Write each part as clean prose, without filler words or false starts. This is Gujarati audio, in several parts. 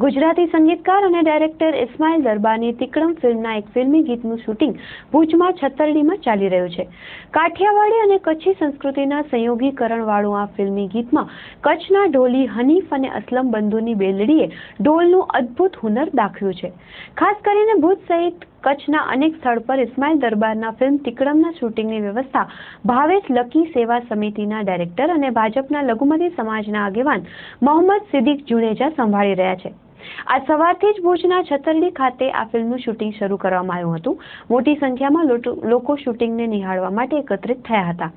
ગુજરાતી સંગીતકાર અને ડાયરેક્ટર ઇસ્માઇલ દરબારની તિકડમ ફિલ્મના એક ફિલ્મી ગીતનું શૂટિંગ ભુજમાં છતરડીમાં ચાલી રહ્યું છે. કાઠિયાવાડી અને કચ્છી સંસ્કૃતિના સંયોગીકરણવાળું આ ફિલ્મી ગીતમાં કચ્છના ઢોલી હનીફ અને અસલમ બંધુની બેલડીએ ઢોલનું અદ્ભુત હુનર દાખવ્યું છે. ખાસ કરીને ભુજ સહિત કચ્છના અનેક સ્થળ પર ઇસ્માઇલ દરબારના ફિલ્મ તિકડમના શૂટિંગની વ્યવસ્થા ભાવેશ લકી સેવા સમિતિના ડાયરેક્ટર અને ભાજપના લઘુમતી સમાજના આગેવાન મોહમ્મદ સિદ્દીક જુનેજા સંભાળી રહ્યા છે. આ સવારથી જ ભુજના છતરડી ખાતે આ ફિલ્મનું શૂટિંગ શરૂ કરવામાં આવ્યું હતું. મોટી સંખ્યામાં લોકો શૂટિંગને નિહાળવા માટે એકત્રિત થયા હતા.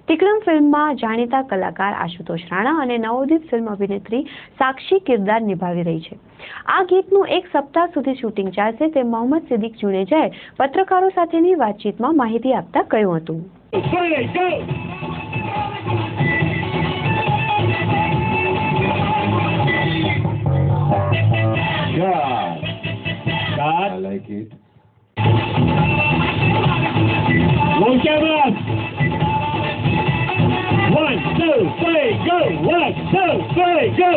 તિકડમ ફિલ્મમાં જાણીતા કલાકાર આશુતોષ રાણા અને નવોદિત ફિલ્મ અભિનેત્રી સાક્ષી કિરદાર નિભાવી રહી છે. આ ગીતનું એક સપ્તાહ સુધી શૂટિંગ ચાલશે તેમ મોહમ્મદ સિદ્દીક જુનેજાએ પત્રકારો સાથેની વાતચીતમાં માહિતી આપતા કહ્યું હતું. I like it. Roll cameras. 1, 2, 3, go. 1, 2, 3, go.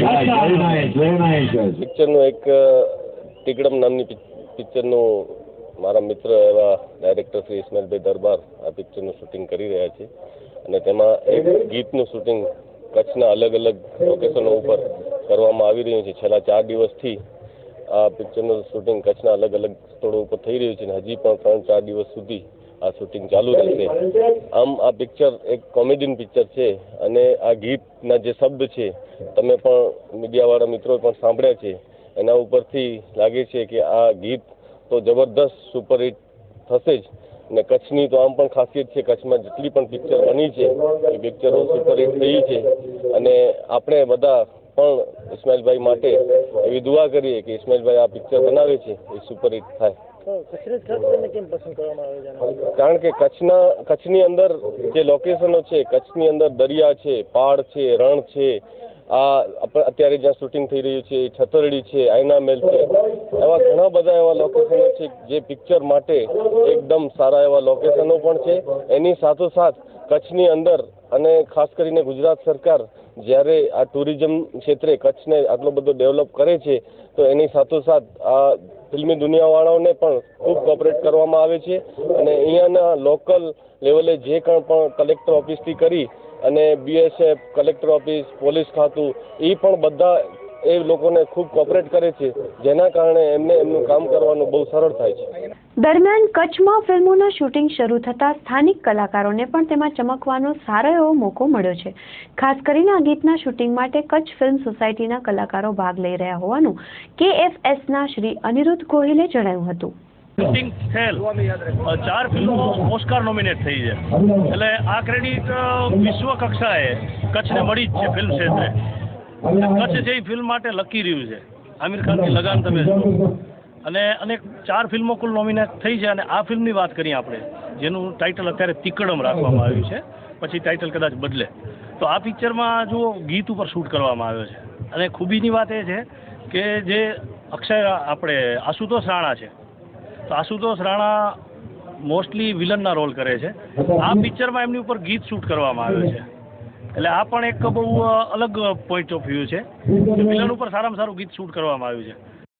Very nice, very nice. પિક્ચરનું એક તિકડમ નામની પિક્ચરનું મારા મિત્ર એવા ડાયરેક્ટર શ્રી ઇસ્માઇલભાઈ દરબાર આ પિક્ચરનું શૂટિંગ કરી રહ્યા છે અને તેમાં એક ગીતનું શૂટિંગ કચ્છના અલગ અલગ લોકેશનો ઉપર કરવામાં આવી રહ્યું છે. છેલ્લા 4 દિવસથી આ પિક્ચરનું શૂટિંગ કચ્છના અલગ અલગ સ્થળો ઉપર થઈ રહ્યું છે અને હજી પણ 3-4 દિવસ સુધી આ શૂટિંગ ચાલુ રહેશે. આમ આ પિક્ચર એક કોમેડિયન પિક્ચર છે અને આ ગીતના જે શબ્દ છે તમે પણ મીડિયાવાળા મિત્રોએ પણ સાંભળ્યા છે. એના ઉપરથી લાગે છે કે આ ગીત તો જબરદસ્ત સુપરહિટ થશે જ અને કચ્છની તો આમ પણ ખાસિયત છે, કચ્છમાં જેટલી પણ પિક્ચર બની છે એ પિક્ચરો સુપરહિટ થઈ છે અને આપણે બધા પણ ઇસ્માઇલભાઈ માટે એવી દુઆ કરીએ કે ઇસ્માઇલભાઈ આ પિક્ચર બનાવે છે એ સુપરહિટ થાય. કારણ કે કચ્છની અંદર જે લોકેશનો છે, કચ્છની અંદર દરિયા છે, પહાડ છે, રણ છે, આ અત્યારે જ્યાં શૂટિંગ થઈ રહ્યું છે છતરડી છે, આયના મહેલ છે, એવા ઘણા બધા એવા લોકેશનો છે જે પિક્ચર માટે એકદમ સારા એવા લોકેશનો પણ છે. એની સાથોસાથ કચ્છની અંદર અને ખાસ કરીને ગુજરાત સરકાર જ્યારે આ ટુરિઝમ ક્ષેત્રે કચ્છને આટલો બધો ડેવલપ કરે છે તો એની સાથોસાથ આ ફિલ્મી દુનિયાવાળાઓને પણ ખૂબ કોઓપરેટ કરવામાં આવે છે અને અહીંયાના લોકલ લેવલે જે પણ કલેક્ટર ઓફિસથી કરી અને BSF, કલેક્ટર ઓફિસ, પોલીસ ખાતું એ પણ બધા એ લોકોને ખૂબ કોઓપરેટ કરે છે, જેના કારણે એમનું કામ કરવાનું બહુ સરળ થાય છે. દરમિયાન કચ્છમાં ફિલ્મોના શૂટિંગ શરૂ થતાં સ્થાનિક કલાકારોને પણ તેમાં ચમકવાનો સારો એવો મોકો મળ્યો છે. ખાસ કરીને આ ગીતના શૂટિંગ માટે કચ્છ ફિલ્મ સોસાયટીના કલાકારો ભાગ લઈ રહ્યા હોવાનું KFSના શ્રી અનિરુદ્ધ ગોહિલે જણાવ્યું હતું. શૂટિંગ થયેલ 4 ફિલ્મો ઓસ્કાર નોમિનેટ થઈ છે એટલે આ ક્રેડિટ વિશ્વ કક્ષાએ કચ્છને મળી જ છે ફિલ્મ ક્ષેત્રે. કચ્છ જે ફિલ્મ માટે લકી રહ્યું છે. આમિર ખાનની લગાન તમે જુઓ અને અનેક 4 ફિલ્મો કુલ નોમિનેટ થઈ છે અને આ ફિલ્મની વાત કરીએ આપણે જેનું ટાઇટલ અત્યારે તિકડમ રાખવામાં આવ્યું છે, પછી ટાઇટલ કદાચ બદલે. તો આ પિક્ચરમાં જુઓ ગીત ઉપર શૂટ કરવામાં આવ્યો છે અને ખૂબીની વાત એ છે કે જે આપણે આશુતોષ રાણા છે તો આશુતોષ રાણા મોસ્ટલી વિલનના રોલ કરે છે. આ પિક્ચરમાં એમની ઉપર ગીત શૂટ કરવામાં આવ્યો છે એટલે આ પણ એક બહુ અલગ પોઈન્ટ ઓફ વ્યૂ છે. વિલન ઉપર સારામાં સારું ગીત શૂટ કરવામાં આવ્યું છે.